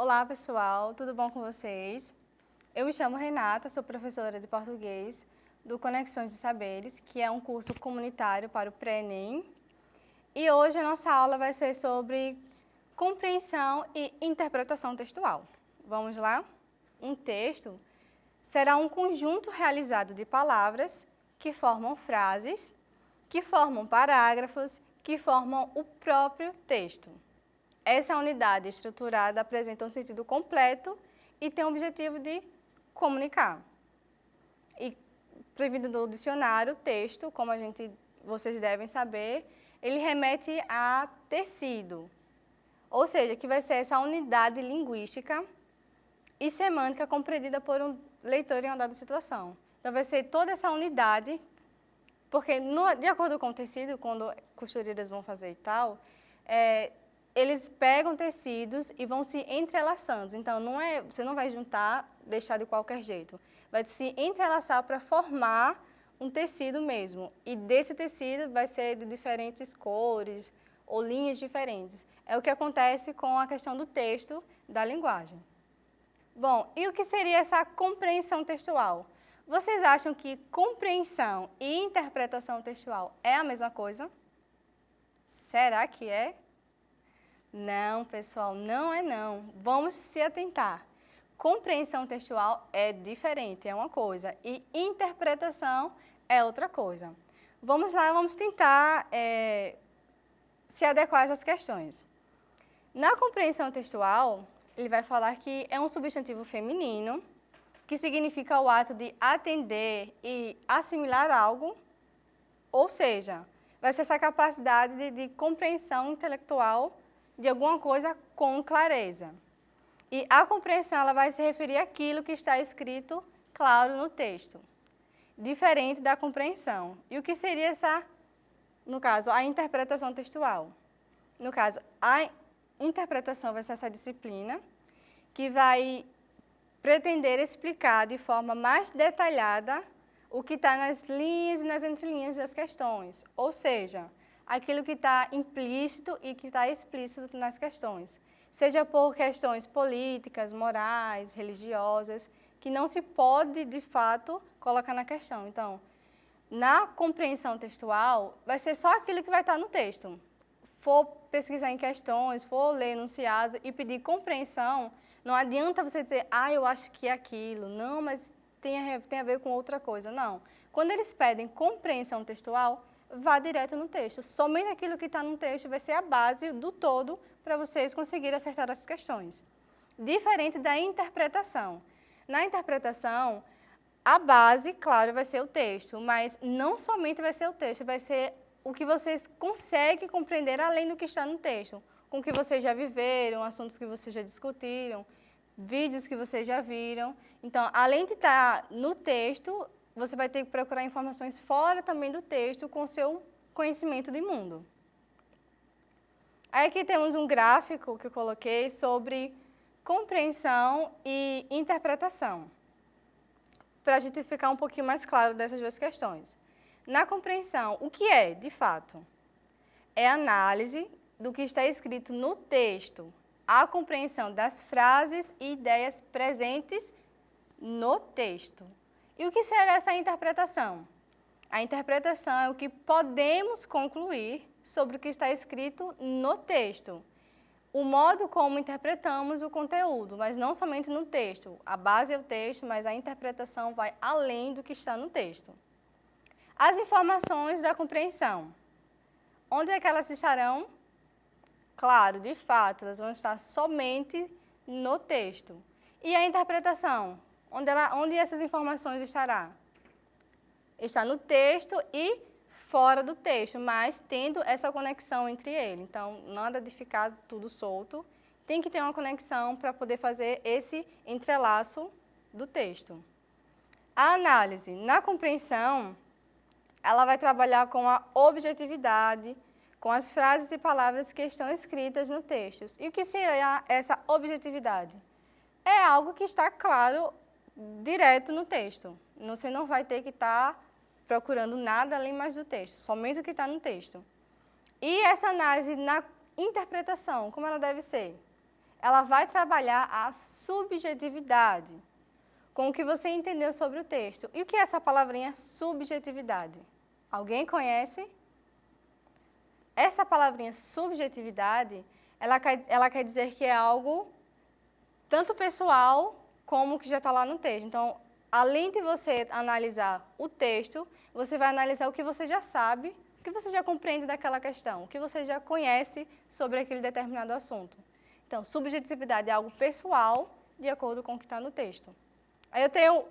Olá, pessoal, tudo bom com vocês? Eu me chamo Renata, sou professora de português do Conexões de Saberes, que é um curso comunitário para o pré-ENEM. E hoje a nossa aula vai ser sobre compreensão e interpretação textual. Vamos lá? Um texto será um conjunto realizado de palavras que formam frases, que formam parágrafos, que formam o próprio texto. Essa unidade estruturada apresenta um sentido completo e tem o objetivo de comunicar. E, previsto no dicionário, texto, como vocês devem saber, ele remete a tecido, ou seja, que vai ser essa unidade linguística e semântica compreendida por um leitor em uma dada situação. Então, vai ser toda essa unidade, porque, de acordo com o tecido, quando costureiras vão fazer e tal, eles pegam tecidos e vão se entrelaçando. Então, você não vai juntar, deixar de qualquer jeito. Vai se entrelaçar para formar um tecido mesmo. E desse tecido vai ser de diferentes cores ou linhas diferentes. É o que acontece com a questão do texto, da linguagem. Bom, e o que seria essa compreensão textual? Vocês acham que compreensão e interpretação textual é a mesma coisa? Será que é? Não, pessoal, não é não. Vamos se atentar. Compreensão textual é diferente, é uma coisa, e interpretação é outra coisa. Vamos lá, vamos tentar se adequar a essas questões. Na compreensão textual, ele vai falar que é um substantivo feminino, que significa o ato de atender e assimilar algo, ou seja, vai ser essa capacidade de compreensão intelectual de alguma coisa com clareza. E a compreensão ela vai se referir àquilo que está escrito claro no texto, diferente da compreensão. E o que seria no caso, a interpretação textual? No caso, a interpretação vai ser essa disciplina que vai pretender explicar de forma mais detalhada o que está nas linhas e nas entrelinhas das questões, ou seja, aquilo que está implícito e que está explícito nas questões, seja por questões políticas, morais, religiosas, que não se pode, de fato, colocar na questão. Então, na compreensão textual, vai ser só aquilo que vai estar no texto. For pesquisar em questões, for ler enunciados e pedir compreensão, não adianta você dizer, eu acho que é aquilo, não, mas tem a ver com outra coisa. Não. Quando eles pedem compreensão textual, vá direto no texto. Somente aquilo que está no texto vai ser a base do todo para vocês conseguirem acertar essas questões. Diferente da interpretação. Na interpretação, a base, claro, vai ser o texto, mas não somente vai ser o texto, vai ser o que vocês conseguem compreender além do que está no texto, com o que vocês já viveram, assuntos que vocês já discutiram, vídeos que vocês já viram. Então, além de estar no texto, você vai ter que procurar informações fora também do texto com o seu conhecimento de mundo. Aí aqui temos um gráfico que eu coloquei sobre compreensão e interpretação, para a gente ficar um pouquinho mais claro dessas duas questões. Na compreensão, o que é, de fato? É a análise do que está escrito no texto, a compreensão das frases e ideias presentes no texto. E o que será essa interpretação? A interpretação é o que podemos concluir sobre o que está escrito no texto. O modo como interpretamos o conteúdo, mas não somente no texto. A base é o texto, mas a interpretação vai além do que está no texto. As informações da compreensão. Onde é que elas estarão? Claro, de fato, elas vão estar somente no texto. E a interpretação? Onde essas informações estará? Está no texto e fora do texto, mas tendo essa conexão entre eles. Então, nada de ficar tudo solto. Tem que ter uma conexão para poder fazer esse entrelaço do texto. A análise. Na compreensão, ela vai trabalhar com a objetividade, com as frases e palavras que estão escritas no texto. E o que seria essa objetividade? É algo que está claro direto no texto. Você não vai ter que estar procurando nada além mais do texto, somente o que está no texto. E essa análise na interpretação, como ela deve ser? ela vai trabalhar a subjetividade, com o que você entendeu sobre o texto. E o que é essa palavrinha subjetividade? Alguém conhece? Essa palavrinha subjetividade, ela quer dizer que é algo tanto pessoal como que já está lá no texto. Então, além de você analisar o texto, você vai analisar o que você já sabe, o que você já compreende daquela questão, o que você já conhece sobre aquele determinado assunto. Então, subjetividade é algo pessoal, de acordo com o que está no texto. Aí eu tenho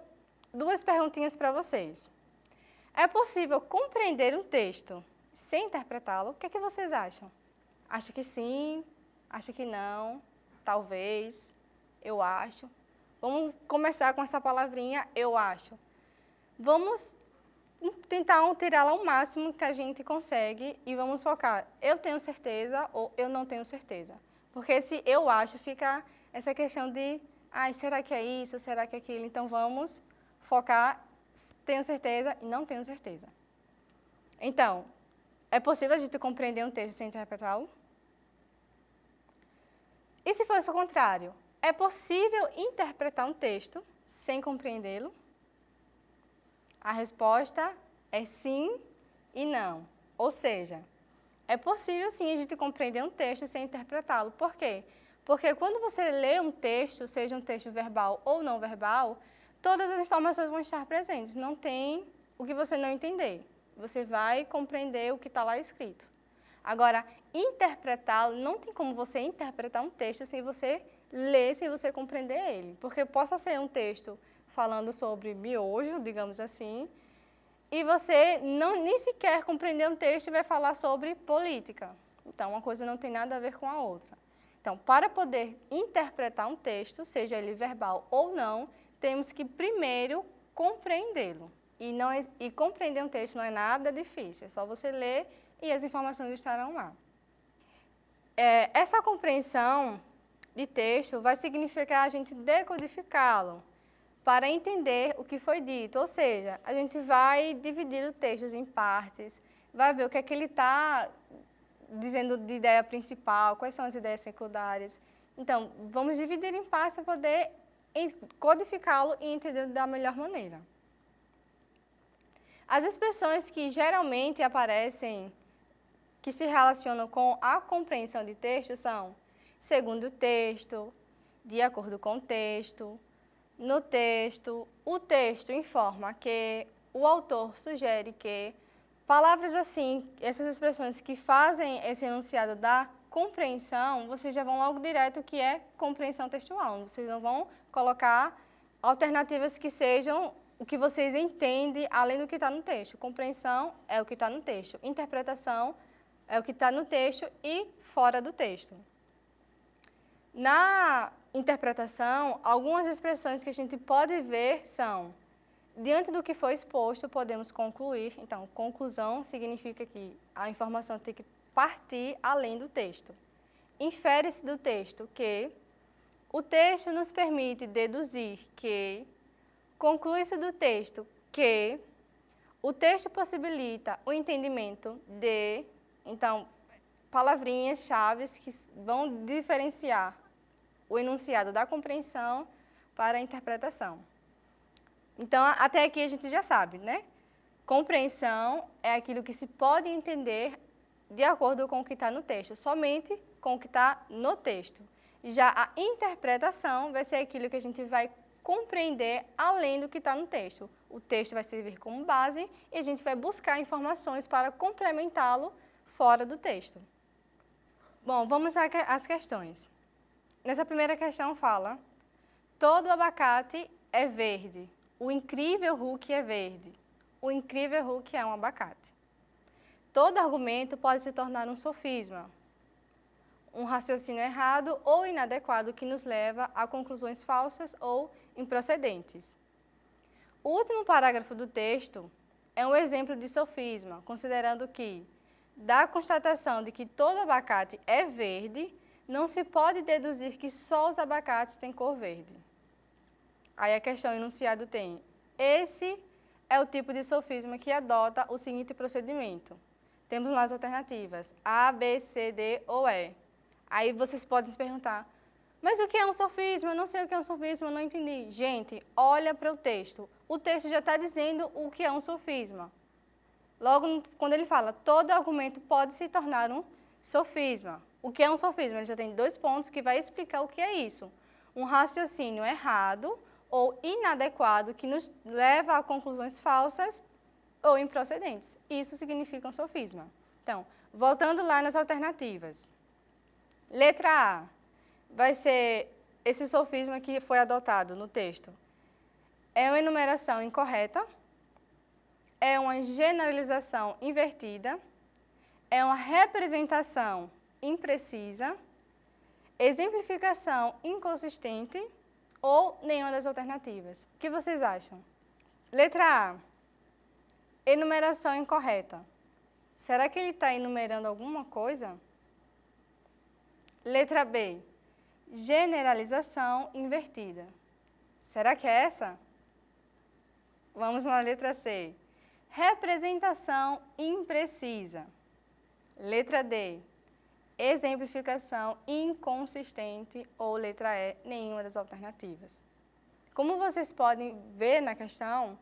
duas perguntinhas para vocês. É possível compreender um texto sem interpretá-lo? O que é que vocês acham? Acha que sim? Acha que não? Talvez? Eu acho. Vamos começar com essa palavrinha, eu acho. Vamos tentar tirá-la ao máximo que a gente consegue e vamos focar, eu tenho certeza ou eu não tenho certeza. Porque se eu acho, fica essa questão de, será que é isso, será que é aquilo? Então vamos focar, tenho certeza e não tenho certeza. Então, é possível a gente compreender um texto sem interpretá-lo? E se fosse o contrário? É possível interpretar um texto sem compreendê-lo? A resposta é sim e não. Ou seja, é possível sim a gente compreender um texto sem interpretá-lo. Por quê? Porque quando você lê um texto, seja um texto verbal ou não verbal, todas as informações vão estar presentes. Não tem o que você não entender. Você vai compreender o que está lá escrito. Agora, interpretá-lo, não tem como você interpretar um texto sem você ler, sem você compreender ele. Porque possa ser um texto falando sobre miojo, digamos assim, e você nem sequer compreender um texto e vai falar sobre política. Então, uma coisa não tem nada a ver com a outra. Então, para poder interpretar um texto, seja ele verbal ou não, temos que primeiro compreendê-lo. E compreender um texto não é nada difícil, é só você ler e as informações estarão lá. Essa compreensão de texto vai significar a gente decodificá-lo para entender o que foi dito, ou seja, a gente vai dividir o texto em partes, vai ver o que é que ele está dizendo de ideia principal, quais são as ideias secundárias. Então, vamos dividir em partes para poder codificá-lo e entender da melhor maneira. As expressões que geralmente aparecem, que se relacionam com a compreensão de texto são segundo o texto, de acordo com o texto, no texto, o texto informa que, o autor sugere que, palavras assim, essas expressões que fazem esse enunciado da compreensão, vocês já vão logo direto que é compreensão textual. Vocês não vão colocar alternativas que sejam o que vocês entendem além do que está no texto. Compreensão é o que está no texto. Interpretação é o que está no texto e fora do texto. Na interpretação, algumas expressões que a gente pode ver são: diante do que foi exposto, podemos concluir. Então, conclusão significa que a informação tem que partir além do texto. Infere-se do texto que o texto nos permite deduzir que, conclui-se do texto que o texto possibilita o entendimento de. Então, palavrinhas-chave que vão diferenciar o enunciado da compreensão para a interpretação. Então, até aqui a gente já sabe, né? Compreensão é aquilo que se pode entender de acordo com o que está no texto, somente com o que está no texto. Já a interpretação vai ser aquilo que a gente vai compreender além do que está no texto. O texto vai servir como base e a gente vai buscar informações para complementá-lo fora do texto. Bom, vamos às questões. Nessa primeira questão fala: todo abacate é verde. O incrível Hulk é verde. O incrível Hulk é um abacate. Todo argumento pode se tornar um sofisma, um raciocínio errado ou inadequado que nos leva a conclusões falsas ou improcedentes. O último parágrafo do texto é um exemplo de sofisma, considerando que, da constatação de que todo abacate é verde, não se pode deduzir que só os abacates têm cor verde. Aí a questão enunciado tem: esse é o tipo de sofisma que adota o seguinte procedimento. Temos lá as alternativas: A, B, C, D ou E. Aí vocês podem se perguntar: Mas o que é um sofisma? Eu não sei o que é um sofisma, eu não entendi. Gente, olha para o texto. O texto já está dizendo o que é um sofisma. Logo, quando ele fala, todo argumento pode se tornar um sofisma. O que é um sofisma? Ele já tem 2 pontos que vai explicar o que é isso. Um raciocínio errado ou inadequado que nos leva a conclusões falsas ou improcedentes. Isso significa um sofisma. Então, voltando lá nas alternativas. Letra A vai ser esse sofisma que foi adotado no texto. É uma enumeração incorreta, é uma generalização invertida, é uma representação imprecisa, exemplificação inconsistente ou nenhuma das alternativas. O que vocês acham? Letra A, enumeração incorreta. Será que ele está enumerando alguma coisa? Letra B, generalização invertida. Será que é essa? Vamos na letra C. Representação imprecisa. Letra D, exemplificação inconsistente ou letra E, nenhuma das alternativas. Como vocês podem ver na questão,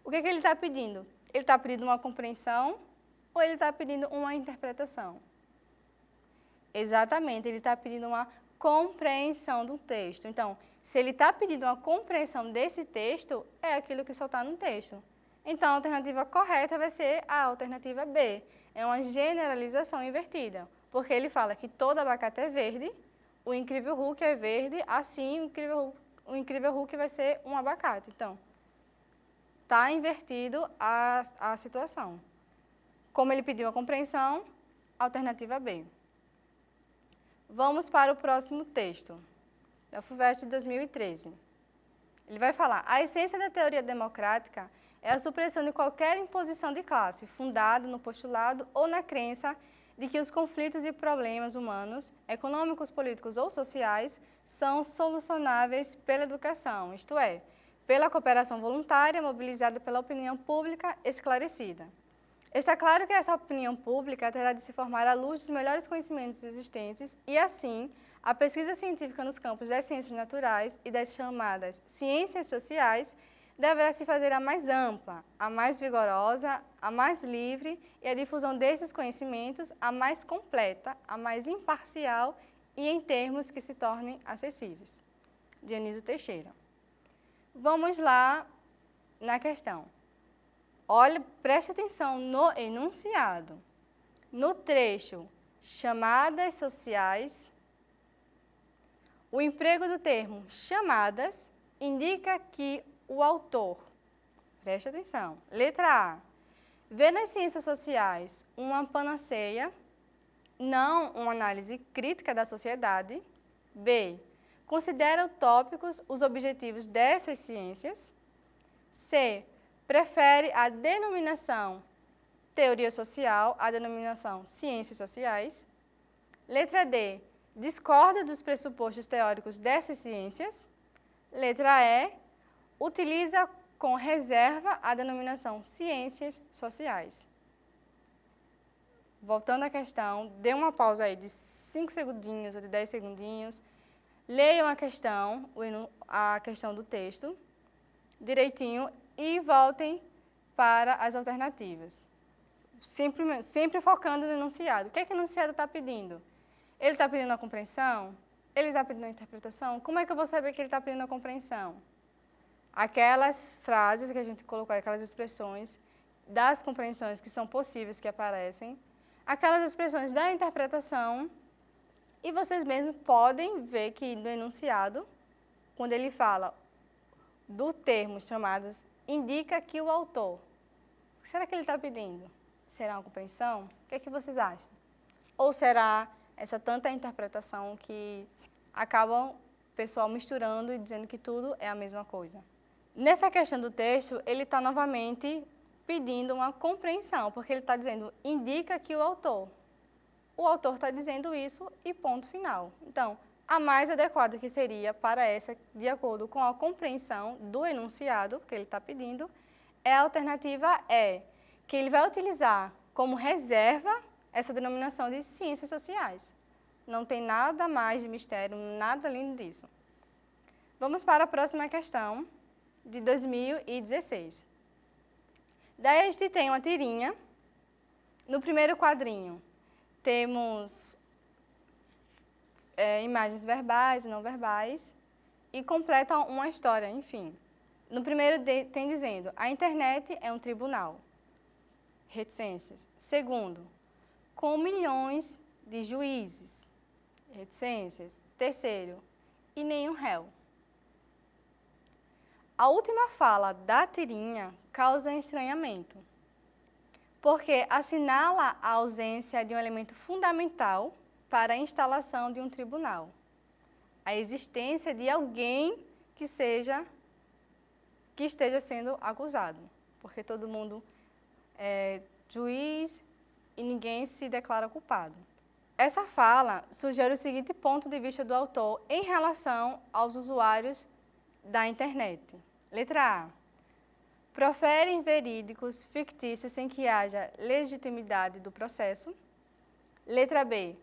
o que ele está pedindo? Ele está pedindo uma compreensão ou ele está pedindo uma interpretação? Exatamente, ele está pedindo uma compreensão do texto. Então, se ele está pedindo uma compreensão desse texto, é aquilo que só está no texto. Então, a alternativa correta vai ser a alternativa B. É uma generalização invertida, porque ele fala que todo abacate é verde, o incrível Hulk é verde, assim o incrível Hulk vai ser um abacate. Então, está invertido a situação. Como ele pediu a compreensão, alternativa B. Vamos para o próximo texto, da FUVEST de 2013. Ele vai falar, a essência da teoria democrática é a supressão de qualquer imposição de classe, fundada no postulado ou na crença de que os conflitos e problemas humanos, econômicos, políticos ou sociais, são solucionáveis pela educação, isto é, pela cooperação voluntária mobilizada pela opinião pública esclarecida. Está claro que essa opinião pública terá de se formar à luz dos melhores conhecimentos existentes e, assim, a pesquisa científica nos campos das ciências naturais e das chamadas ciências sociais deverá se fazer a mais ampla, a mais vigorosa, a mais livre e a difusão destes conhecimentos a mais completa, a mais imparcial e em termos que se tornem acessíveis. Dionísio Teixeira. Vamos lá na questão. Olha, preste atenção no enunciado. No trecho chamadas sociais, o emprego do termo chamadas indica que o autor, preste atenção, letra A, vê nas ciências sociais uma panaceia, não uma análise crítica da sociedade. B, considera utópicos os objetivos dessas ciências. C, prefere a denominação teoria social à denominação ciências sociais. Letra D, discorda dos pressupostos teóricos dessas ciências. Letra E, utiliza com reserva a denominação ciências sociais. Voltando à questão, dê uma pausa aí de 5 segundinhos ou de 10 segundinhos. Leiam a questão do texto direitinho e voltem para as alternativas. Sempre focando no enunciado. O que é que o enunciado está pedindo? Ele está pedindo a compreensão? Ele está pedindo a interpretação? Como é que eu vou saber que ele está pedindo a compreensão? Aquelas frases que a gente colocou, aquelas expressões das compreensões que são possíveis, que aparecem, aquelas expressões da interpretação, e vocês mesmos podem ver que no enunciado, quando ele fala do termo chamados, indica que o autor, o que será que ele está pedindo? Será uma compreensão? O que é que vocês acham? Ou será essa tanta interpretação que acabam o pessoal misturando e dizendo que tudo é a mesma coisa? Nessa questão do texto, ele está novamente pedindo uma compreensão, porque ele está dizendo, indica que o autor está dizendo isso e ponto final. Então, a mais adequada que seria para essa, de acordo com a compreensão do enunciado que ele está pedindo, é a alternativa E, que ele vai utilizar como reserva essa denominação de ciências sociais. Não tem nada mais de mistério, nada além disso. Vamos para a próxima questão, de 2016. Daí a gente tem uma tirinha. No primeiro quadrinho, temos imagens verbais e não verbais e completa uma história, enfim. No primeiro tem dizendo, a internet é um tribunal. Reticências. Segundo, com milhões de juízes. Reticências. Terceiro, e nenhum réu. A última fala da tirinha causa um estranhamento, porque assinala a ausência de um elemento fundamental para a instalação de um tribunal, a existência de alguém que esteja sendo acusado, porque todo mundo é juiz e ninguém se declara culpado. Essa fala sugere o seguinte ponto de vista do autor em relação aos usuários da internet. Letra A. Proferem verídicos fictícios sem que haja legitimidade do processo. Letra B.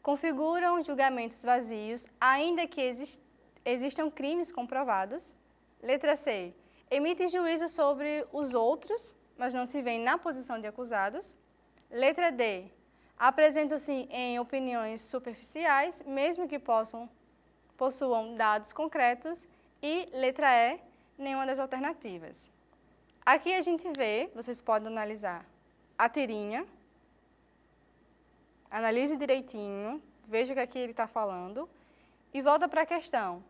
Configuram julgamentos vazios, ainda que existam crimes comprovados. Letra C. Emitem juízo sobre os outros, mas não se veem na posição de acusados. Letra D. Apresentam-se em opiniões superficiais, mesmo que possuam dados concretos. E letra E. Nenhuma das alternativas. Aqui a gente vê, vocês podem analisar a tirinha, analise direitinho, veja o que aqui ele está falando e volta para a questão.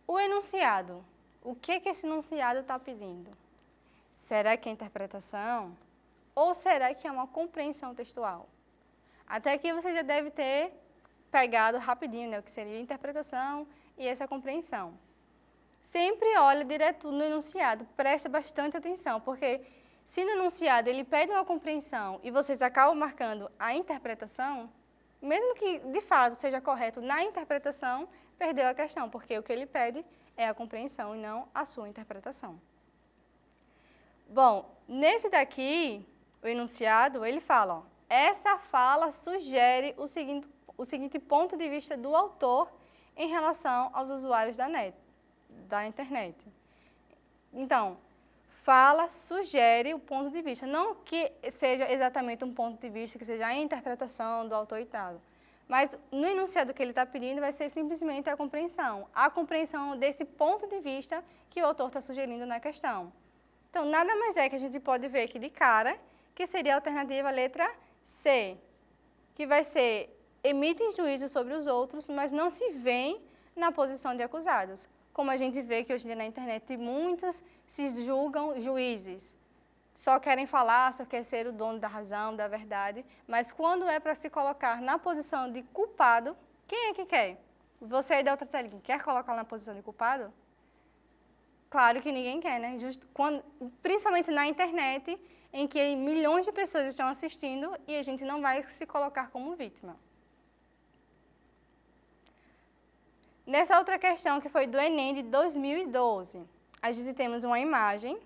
O enunciado, o que esse enunciado está pedindo? Será que é interpretação ou será que é uma compreensão textual? Até aqui você já deve ter pegado rapidinho, né, o que seria interpretação e essa compreensão. Sempre olha direto no enunciado, preste bastante atenção, porque se no enunciado ele pede uma compreensão e vocês acabam marcando a interpretação, mesmo que de fato seja correto na interpretação, perdeu a questão, porque o que ele pede é a compreensão e não a sua interpretação. Bom, nesse daqui, o enunciado, ele fala, ó, essa fala sugere o seguinte ponto de vista do autor em relação aos usuários da internet. Então, fala, sugere o ponto de vista, não que seja exatamente um ponto de vista, que seja a interpretação do autor e tal, mas no enunciado que ele está pedindo vai ser simplesmente a compreensão desse ponto de vista que o autor está sugerindo na questão. Então, nada mais é que a gente pode ver aqui de cara, que seria a alternativa letra C, que vai ser, emitem juízo sobre os outros, mas não se veem na posição de acusados. Como a gente vê que hoje em dia na internet muitos se julgam juízes, só querem falar, só querem ser o dono da razão, da verdade, mas quando é para se colocar na posição de culpado, quem é que quer? Você aí da outra telinha, quer colocar na posição de culpado? Claro que ninguém quer, né? Principalmente na internet, em que milhões de pessoas estão assistindo e a gente não vai se colocar como vítima. Nessa outra questão, que foi do Enem de 2012, a gente temos uma imagem,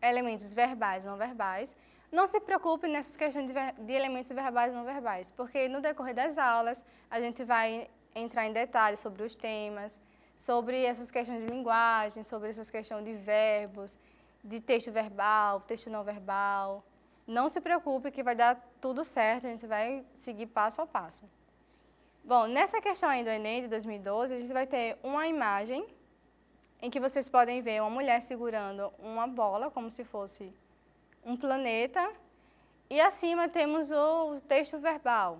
elementos verbais e não verbais. Não se preocupe nessas questões de elementos verbais e não verbais, porque no decorrer das aulas a gente vai entrar em detalhes sobre os temas, sobre essas questões de linguagem, sobre essas questões de verbos, de texto verbal, texto não verbal. Não se preocupe que vai dar tudo certo, a gente vai seguir passo a passo. Bom, nessa questão aí do Enem de 2012, a gente vai ter uma imagem em que vocês podem ver uma mulher segurando uma bola, como se fosse um planeta, e acima temos o texto verbal,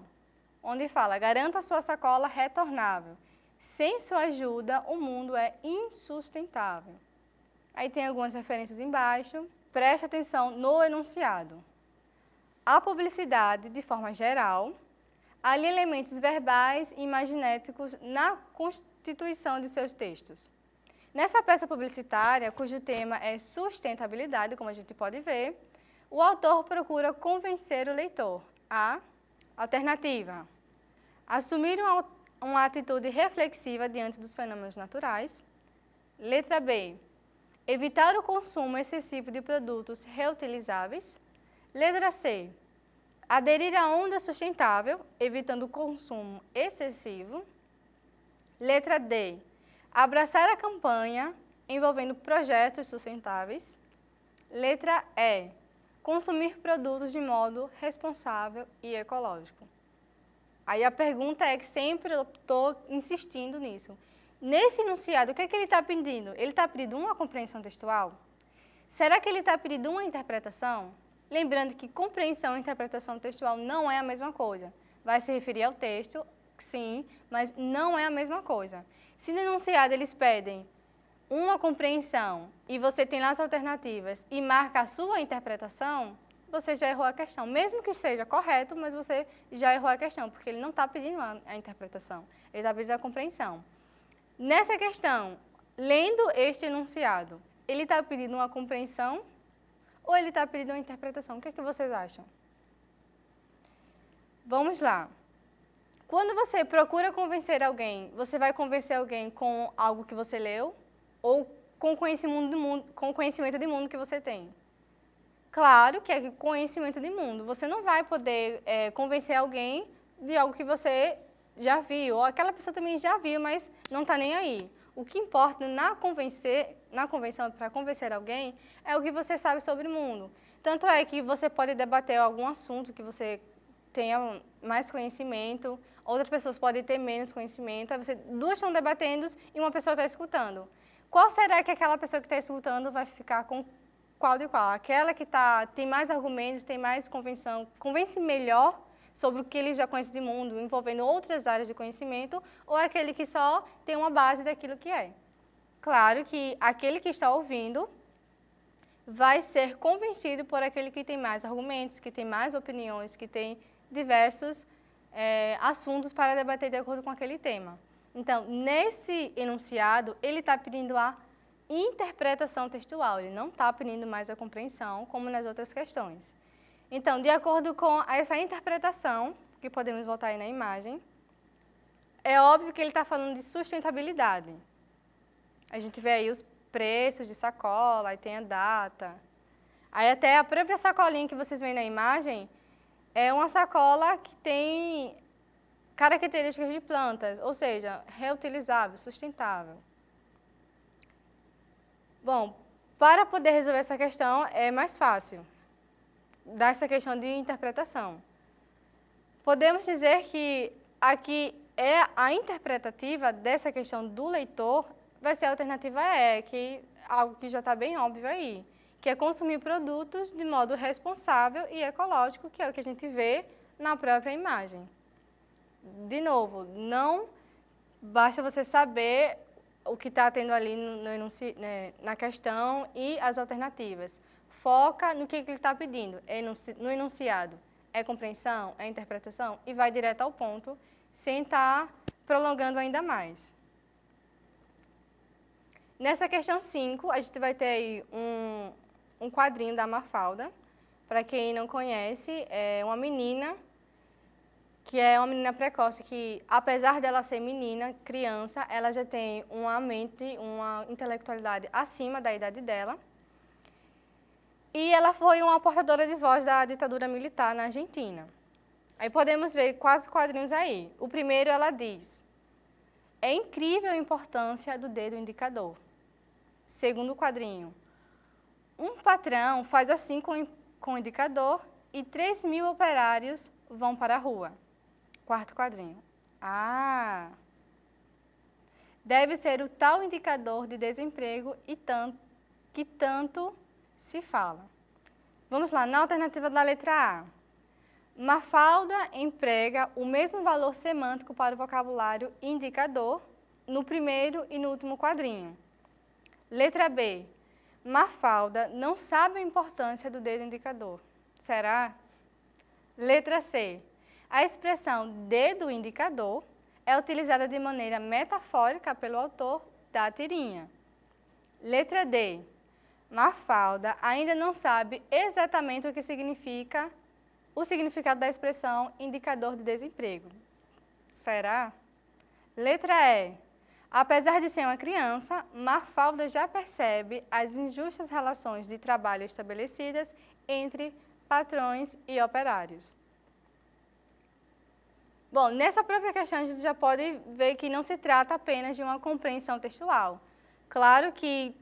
onde fala, garanta sua sacola retornável. Sem sua ajuda, o mundo é insustentável. Aí tem algumas referências embaixo. Preste atenção no enunciado. A publicidade, de forma geral, alia elementos verbais e imaginéticos na constituição de seus textos. Nessa peça publicitária, cujo tema é sustentabilidade, como a gente pode ver, o autor procura convencer o leitor. A alternativa: assumir uma atitude reflexiva diante dos fenômenos naturais. Letra B: evitar o consumo excessivo de produtos reutilizáveis. Letra C: Aderir à onda sustentável, evitando o consumo excessivo. Letra D, abraçar a campanha envolvendo projetos sustentáveis. Letra E, consumir produtos de modo responsável e ecológico. Aí a pergunta é que sempre eu estou insistindo nisso. Nesse enunciado, o que é que ele está pedindo? Ele está pedindo uma compreensão textual? Será que ele está pedindo uma interpretação? Lembrando que compreensão e interpretação textual não é a mesma coisa. Vai se referir ao texto, sim, mas não é a mesma coisa. Se no enunciado eles pedem uma compreensão e você tem lá as alternativas e marca a sua interpretação, você já errou a questão. Mesmo que seja correto, mas você já errou a questão, porque ele não está pedindo a interpretação, ele está pedindo a compreensão. Nessa questão, lendo este enunciado, ele está pedindo uma compreensão ou ele está pedindo uma interpretação? O que é que vocês acham? Vamos lá. Quando você procura convencer alguém, você vai convencer alguém com algo que você leu ou com conhecimento de mundo que você tem? Claro que é conhecimento de mundo. Você não vai poder convencer alguém de algo que você já viu, ou aquela pessoa também já viu, mas não está nem aí. O que importa na convenção para convencer alguém é o que você sabe sobre o mundo. Tanto é que você pode debater algum assunto que você tenha mais conhecimento, outras pessoas podem ter menos conhecimento, aí duas estão debatendo e uma pessoa está escutando. Qual será que aquela pessoa que está escutando vai ficar com qual de qual? Aquela que tem mais argumentos, tem mais convenção, convence melhor sobre o que ele já conhece de mundo, envolvendo outras áreas de conhecimento, ou aquele que só tem uma base daquilo que é? Claro que aquele que está ouvindo vai ser convencido por aquele que tem mais argumentos, que tem mais opiniões, que tem diversos assuntos para debater de acordo com aquele tema. Então, nesse enunciado, ele está pedindo a interpretação textual, ele não está pedindo mais a compreensão, como nas outras questões. Então, de acordo com essa interpretação, que podemos voltar aí na imagem, é óbvio que ele está falando de sustentabilidade. A gente vê aí os preços de sacola, aí tem a data. Aí até a própria sacolinha que vocês veem na imagem é uma sacola que tem características de plantas, ou seja, reutilizável, sustentável. Bom, para poder resolver essa questão é mais fácil, dessa questão de interpretação. Podemos dizer que aqui a interpretativa dessa questão do leitor vai ser a alternativa E, que algo que já está bem óbvio aí, que é consumir produtos de modo responsável e ecológico, que é o que a gente vê na própria imagem. De novo, não basta você saber o que está tendo ali na questão e as alternativas. Foca no que ele está pedindo, no enunciado. É compreensão? É interpretação? E vai direto ao ponto, sem estar prolongando ainda mais. Nessa questão 5, a gente vai ter aí um quadrinho da Mafalda. Para quem não conhece, é uma menina que é uma menina precoce, que apesar dela ser menina, criança, ela já tem uma mente, uma intelectualidade acima da idade dela. E ela foi uma portadora de voz da ditadura militar na Argentina. Aí podemos ver 4 quadrinhos aí. O primeiro ela diz: é incrível a importância do dedo indicador. Segundo quadrinho: um patrão faz assim com o indicador e 3.000 operários vão para a rua. Quarto quadrinho: deve ser o tal indicador de desemprego que tanto se fala. Vamos lá, na alternativa da letra A. Mafalda emprega o mesmo valor semântico para o vocabulário indicador no primeiro e no último quadrinho. Letra B. Mafalda não sabe a importância do dedo indicador. Será? Letra C. A expressão dedo indicador é utilizada de maneira metafórica pelo autor da tirinha. Letra D. Mafalda ainda não sabe exatamente o que significa o significado da expressão indicador de desemprego. Será? Letra E. Apesar de ser uma criança, Mafalda já percebe as injustas relações de trabalho estabelecidas entre patrões e operários. Bom, nessa própria questão a gente já pode ver que não se trata apenas de uma compreensão textual. Claro que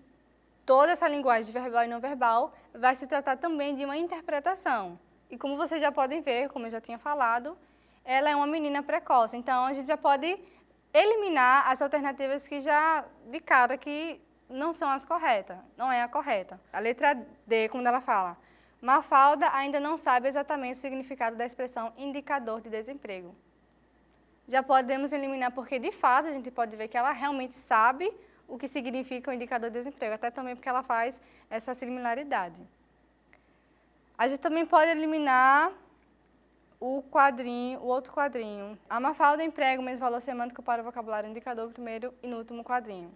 toda essa linguagem verbal e não verbal vai se tratar também de uma interpretação. E como vocês já podem ver, como eu já tinha falado, ela é uma menina precoce. Então, a gente já pode eliminar as alternativas que já, de cara, que não são as corretas, não é a correta. A letra D, quando ela fala, Mafalda ainda não sabe exatamente o significado da expressão indicador de desemprego. Já podemos eliminar porque, de fato, a gente pode ver que ela realmente sabe o que significa o indicador de desemprego, até também porque ela faz essa similaridade. A gente também pode eliminar o outro quadrinho. A Mafalda emprega o mesmo valor semântico para o vocabulário indicador primeiro e no último quadrinho.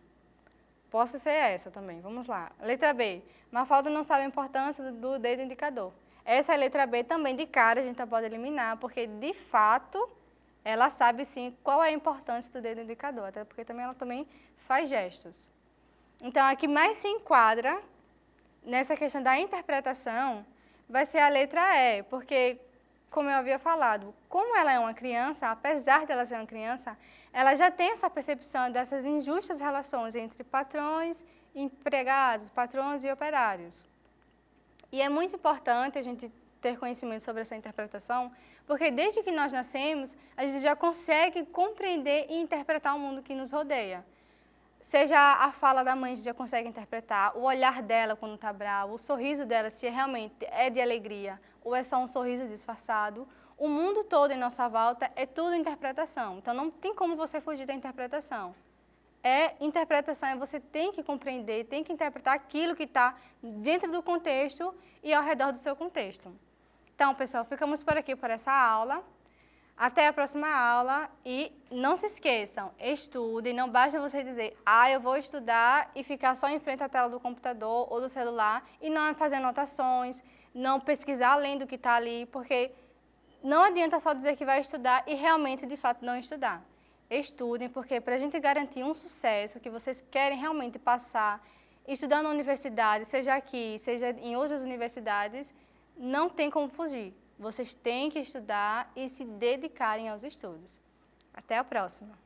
Possa ser essa também, vamos lá. Letra B. Mafalda não sabe a importância do dedo indicador. Essa é a letra B também de cara, a gente pode eliminar, porque de fato ela sabe sim qual é a importância do dedo indicador, até porque também ela também faz gestos. Então, a que mais se enquadra nessa questão da interpretação vai ser a letra E, porque, como eu havia falado, como ela é uma criança, apesar de ela ser uma criança, ela já tem essa percepção dessas injustas relações entre patrões e empregados, patrões e operários. E é muito importante a gente ter conhecimento sobre essa interpretação, porque desde que nós nascemos, a gente já consegue compreender e interpretar o mundo que nos rodeia. Seja a fala da mãe, a gente já consegue interpretar, o olhar dela quando está brava, o sorriso dela, se realmente é de alegria ou é só um sorriso disfarçado. O mundo todo em nossa volta é tudo interpretação, então não tem como você fugir da interpretação. Interpretação, você tem que compreender, tem que interpretar aquilo que está dentro do contexto e ao redor do seu contexto. Então, pessoal, ficamos por aqui por essa aula. Até a próxima aula e não se esqueçam, estudem, não basta você dizer, eu vou estudar e ficar só em frente à tela do computador ou do celular e não fazer anotações, não pesquisar além do que está ali, porque não adianta só dizer que vai estudar e realmente, de fato, não estudar. Estudem, porque para a gente garantir um sucesso que vocês querem realmente passar, estudando na universidade, seja aqui, seja em outras universidades, não tem como fugir. Vocês têm que estudar e se dedicarem aos estudos. Até a próxima!